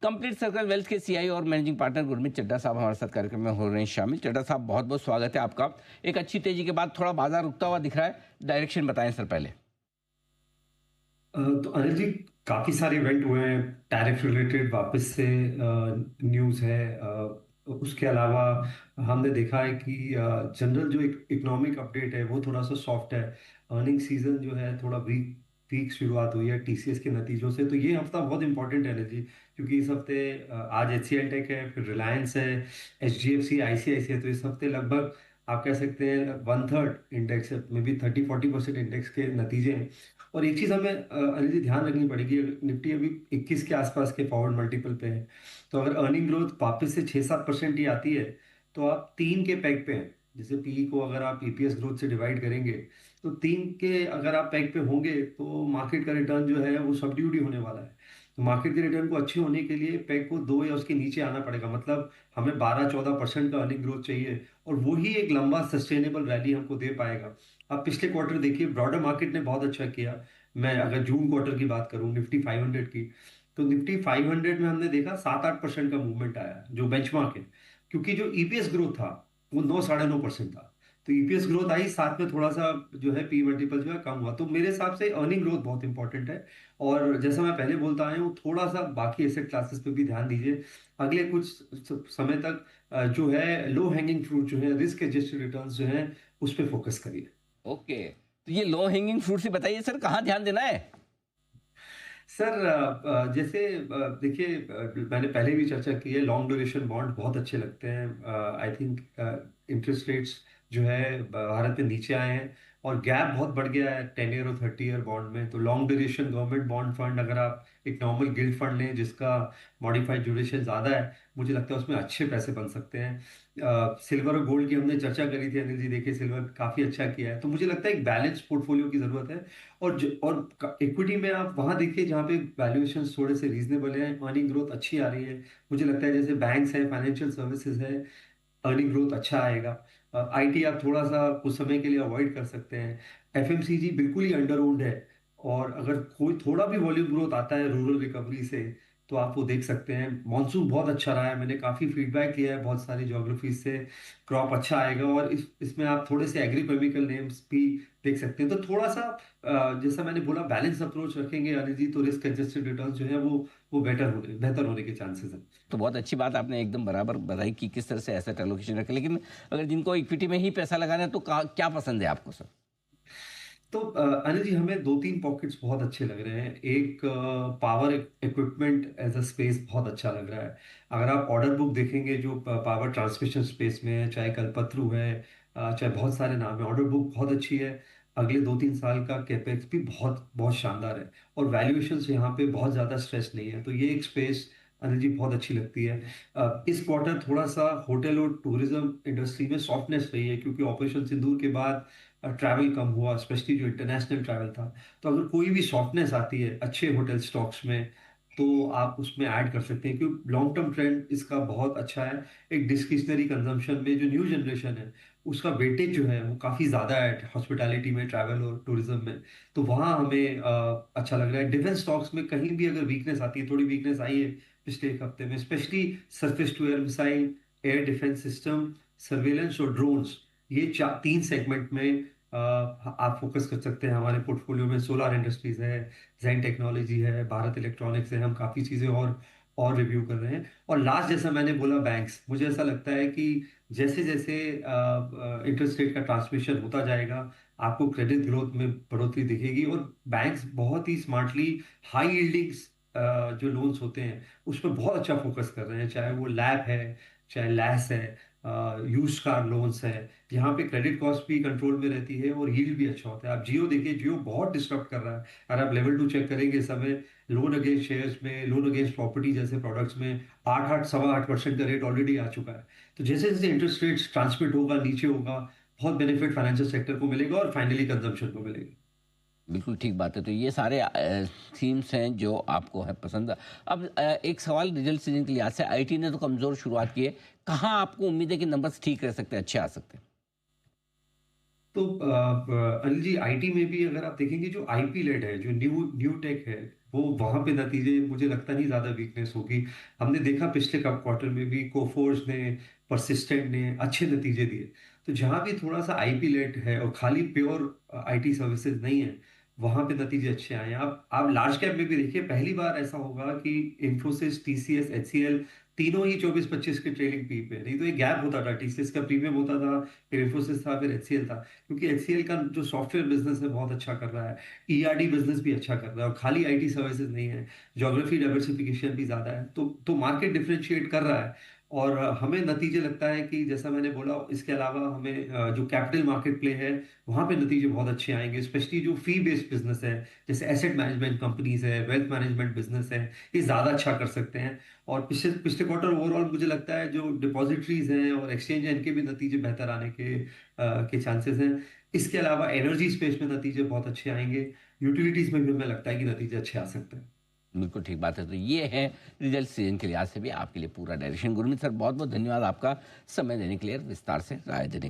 Complete circle wealth के CI और managing partner Gurmeet Chadha साहब हमारे साथ कार्यक्रम में हो रहे हैं शामिल। चड्ढा साहब, बहुत बहुत स्वागत है आपका। एक अच्छी तेजी के बाद थोड़ा बाजार रुकता हुआ दिख रहा है, डायरेक्शन बताएं सर पहले। तो अनिल जी, काफी सारे इवेंट हुए हैं। टैरिफ रिलेटेड वापस से न्यूज़ है। उसके अलावा हमने देखा है कि जनरल जो इकोनॉमिक अपडेट है वो थोड़ा सा सॉफ्ट है। अर्निंग सीजन जो है थोड़ा वीक वीक शुरुआत हुई है टीसीएस के नतीजों से। तो ये हफ्ता बहुत इंपॉर्टेंट है अनिल जी, क्योंकि इस हफ्ते आज एचसीएल टेक है, फिर रिलायंस है, एचडीएफसी, आईसीआईसीआई। तो इस हफ्ते लगभग आप कह सकते हैं वन थर्ड इंडेक्स में भी 30-40% इंडेक्स के नतीजे हैं। और एक चीज हमें अनिल जी ध्यान रखनी पड़ेगी, निफ्टी अभी 21 के आसपास के फॉरवर्ड मल्टीपल पे है। तो अगर अर्निंग ग्रोथ वापस से 6-7% ही आती है तो आप 3 के पैग पे हैं। जैसे पीई को अगर आप ईपीएस ग्रोथ से डिवाइड करेंगे तो 3 के अगर आप पैग पे होंगे तो मार्केट का रिटर्न जो है वो सबड्यूड ही होने वाला है। तो मार्केट के रिटर्न को अच्छे होने के लिए पैग को 2 या उसके नीचे आना पड़ेगा। मतलब हमें 12-14% का अर्निंग ग्रोथ चाहिए, और वही एक लंबा सस्टेनेबल रैली हमको दे पाएगा। अब पिछले क्वार्टर देखिए, ब्रॉडर मार्केट ने बहुत अच्छा किया। मैं अगर जून क्वार्टर की बात करूं निफ्टी 500 की, तो निफ्टी 500 में हमने देखा 7-8% का मूवमेंट आया जो बेंचमार्क है। क्योंकि जो ईपीएस ग्रोथ था वो 9-9.5% था। तो ईपीएस ग्रोथ आई, साथ में थोड़ा सा जो है पी मल्टीपल जो है कम हुआ। तो मेरे हिसाब से अर्निंग ग्रोथ बहुत इंपॉर्टेंट है। और जैसा मैं पहले बोलता आया हूँ, थोड़ा सा बाकी एसेट क्लासेस पे भी ध्यान दीजिए। अगले कुछ समय तक जो है लो हैंगिंग फ्रूट जो है, रिस्क एडजस्टेड रिटर्न्स जो है, उस पर फोकस करिए। ओके, तो ये लो हैंगिंग फ्रूट से बताइए सर, कहाँ ध्यान देना है? सर जैसे देखिए, मैंने पहले भी चर्चा की है, लॉन्ग ड्यूरेशन बॉन्ड बहुत अच्छे लगते हैं। आई थिंक इंटरेस्ट रेट्स जो है भारत में नीचे आए हैं, और गैप बहुत बढ़ गया है 10 ईयर और 30 ईयर बॉन्ड में। तो long duration government bond fund, अगर आप एक नॉर्मल गिल्ड फंड लें जिसका मॉडिफाइड ड्यूरेशन ज़्यादा है, मुझे लगता है उसमें अच्छे पैसे बन सकते हैं। सिल्वर और गोल्ड की हमने चर्चा करी थी अनिल जी, देखिए सिल्वर काफ़ी अच्छा किया है। तो मुझे लगता है एक बैलेंस पोर्टफोलियो की ज़रूरत है। और इक्विटी में आप वहां देखिए जहाँ पे वैल्यूएशन थोड़े से रीजनेबल है, अर्निंग ग्रोथ अच्छी आ रही है। मुझे लगता है जैसे बैंक्स है, फाइनेंशियल सर्विसेज है, अर्निंग ग्रोथ अच्छा आएगा। आईटी आप थोड़ा सा कुछ समय के लिए अवॉइड कर सकते हैं। एफएमसीजी बिल्कुल ही अंडर ओन्ड है। और अगर कोई थोड़ा भी वॉल्यूम ग्रोथ आता है रूरल रिकवरी से, तो आप वो देख सकते हैं। मॉनसून बहुत अच्छा रहा है, मैंने काफी फीडबैक लिया है बहुत सारी ज्योग्राफीज से। क्रॉप अच्छा आएगा, और इसमें आप थोड़े से एग्रीकेमिकल नेम्स भी देख सकते हैं। तो थोड़ा सा जैसा मैंने बोला, बैलेंस अप्रोच रखेंगे अनिल जी, तो रिस्क एडजस्टेड रिटर्न जो है वो बेहतर होने के चांसेस हैं। तो बहुत अच्छी बात आपने एकदम बराबर बताई कि किस तरह से एसेट एलोकेशन रखें, लेकिन अगर जिनको इक्विटी में ही पैसा लगाना है तो क्या पसंद है आपको सर? तो अनिल जी, हमें 2-3 पॉकेट्स बहुत अच्छे लग रहे हैं। एक power equipment as a space बहुत अच्छा लग रहा है। अगर आप ऑर्डर बुक देखेंगे जो पावर ट्रांसमिशन स्पेस में है, चाहे कल्पत्रु है, चाहे बहुत सारे नाम है, ऑर्डर बुक बहुत अच्छी है। अगले 2-3 साल का कैपेक्स भी बहुत बहुत शानदार है। और वैल्यूएशन यहाँ पे बहुत ज्यादा स्ट्रेस नहीं है। तो ये एक स्पेस अनिल जी बहुत अच्छी लगती है। इस क्वार्टर थोड़ा सा होटल और टूरिज्म इंडस्ट्री में सॉफ्टनेस रही है, क्योंकि ऑपरेशन सिंदूर के बाद ट्रैवल कम हुआ, स्पेशली जो इंटरनेशनल ट्रैवल था। तो अगर कोई भी सॉफ्टनेस आती है अच्छे होटल स्टॉक्स में, तो आप उसमें ऐड कर सकते हैं, क्योंकि लॉन्ग टर्म ट्रेंड इसका बहुत अच्छा है। एक डिस्क्रिशनरी कंजम्पशन में जो न्यू जनरेशन है, उसका वेटेज जो है वो काफ़ी ज़्यादा है हॉस्पिटैलिटी में, ट्रैवल और टूरिज्म में। तो वहाँ हमें अच्छा लग रहा है। डिफेंस स्टॉक्स में कहीं भी अगर वीकनेस आती है, थोड़ी वीकनेस आई है पिछले एक हफ्ते में, specially surface to air missile, air defence system, surveillance और ड्रोन्स, ये 3 सेगमेंट में आप फोकस कर सकते हैं। हमारे पोर्टफोलियो में सोलार इंडस्ट्रीज है, जैन टेक्नोलॉजी है, भारत इलेक्ट्रॉनिक्स है। हम काफ़ी चीज़ें और रिव्यू कर रहे हैं। और लास्ट, जैसा मैंने बोला, बैंक्स, मुझे ऐसा लगता है कि जैसे जैसे इंटरेस्ट रेट का ट्रांसमिशन होता जाएगा, आपको क्रेडिट ग्रोथ में बढ़ोतरी दिखेगी। और बैंक्स बहुत ही स्मार्टली हाई यील्डिंग्स जो लोन्स होते हैं उस पर बहुत अच्छा फोकस कर रहे हैं, चाहे वो लैब है, चाहे लैस है, यूज कार लोन्स है। यहाँ पे क्रेडिट कॉस्ट भी कंट्रोल में रहती है और यील्ड भी अच्छा होता है। आप जियो देखिए, जियो बहुत डिस्टर्ब कर रहा है। अगर आप लेवल 2 चेक करेंगे इस समय, लोन अगेंस्ट शेयर्स में, लोन अगेंस्ट प्रॉपर्टी जैसे प्रोडक्ट्स में 8-8, 8.25% का रेट ऑलरेडी आ चुका है। तो जैसे जैसे इंटरेस्ट रेट ट्रांसमिट होगा, नीचे होगा, बहुत बेनिफिट फाइनेंशियल सेक्टर को मिलेगा और फाइनली कंजम्पशन को मिलेगा। बिल्कुल ठीक बात है। तो ये सारे थीम्स हैं जो आपको है पसंद। अब एक सवाल रिजल्ट सीजन के लिहाज से, आईटी ने तो कमज़ोर शुरुआत की है, कहाँ आपको उम्मीद है कि नंबर्स ठीक रह सकते हैं, अच्छे आ सकते हैं? तो अनिल जी, आईटी में भी अगर आप देखेंगे जो आईपी लेड है, जो न्यू न्यू टेक है, वो वहां पे नतीजे मुझे लगता नहीं ज्यादा वीकनेस होगी। हमने देखा पिछले कप क्वार्टर में भी कोफोर्ज ने, परसिस्टेंट ने अच्छे नतीजे दिए। तो जहां भी थोड़ा सा आईपी लेड है और खाली प्योर आईटी सर्विसेज नहीं है, वहां पे नतीजे अच्छे आए हैं। आप लार्ज कैप में भी देखिए, पहली बार ऐसा होगा कि इंफोसिस, टीसीएस, एचसीएल तीनों ही 24-25 के ट्रेलिंग पी पे। नहीं तो एक गैप होता था, टीसीएस का प्रीमियम होता था, फिर इंफोसिस था, फिर एचसीएल था। क्योंकि एचसीएल का जो सॉफ्टवेयर बिजनेस है बहुत अच्छा कर रहा है, ईआरडी बिजनेस भी अच्छा कर रहा है, और खाली आईटी सर्विसेज नहीं है, ज्योग्राफी डाइवर्सिफिकेशन भी ज्यादा है। तो मार्केट डिफरेंशिएट कर रहा है। और हमें नतीजे लगता है कि जैसा मैंने बोला, इसके अलावा हमें जो कैपिटल मार्केट प्ले है, वहां पे नतीजे बहुत अच्छे आएंगे। स्पेशली जो फी बेस्ड बिजनेस है, जैसे एसेट मैनेजमेंट कंपनीज है, वेल्थ मैनेजमेंट बिजनेस है, ये ज्यादा अच्छा कर सकते हैं। और पिछले पिछले क्वार्टर ओवरऑल मुझे लगता है जो डिपॉजिटरीज हैं और एक्सचेंज है, इनके भी नतीजे बेहतर आने के चांसेस हैं। इसके अलावा एनर्जी स्पेस में नतीजे बहुत अच्छे आएंगे। यूटिलिटीज में भी हमें लगता है कि नतीजे अच्छे आ सकते हैं। बिल्कुल ठीक बात है। तो ये है रिजल्ट सीजन के लिहाज से भी आपके लिए पूरा डायरेक्शन। गुरमीत सर, बहुत बहुत धन्यवाद आपका समय देने के लिए, विस्तार से राय देने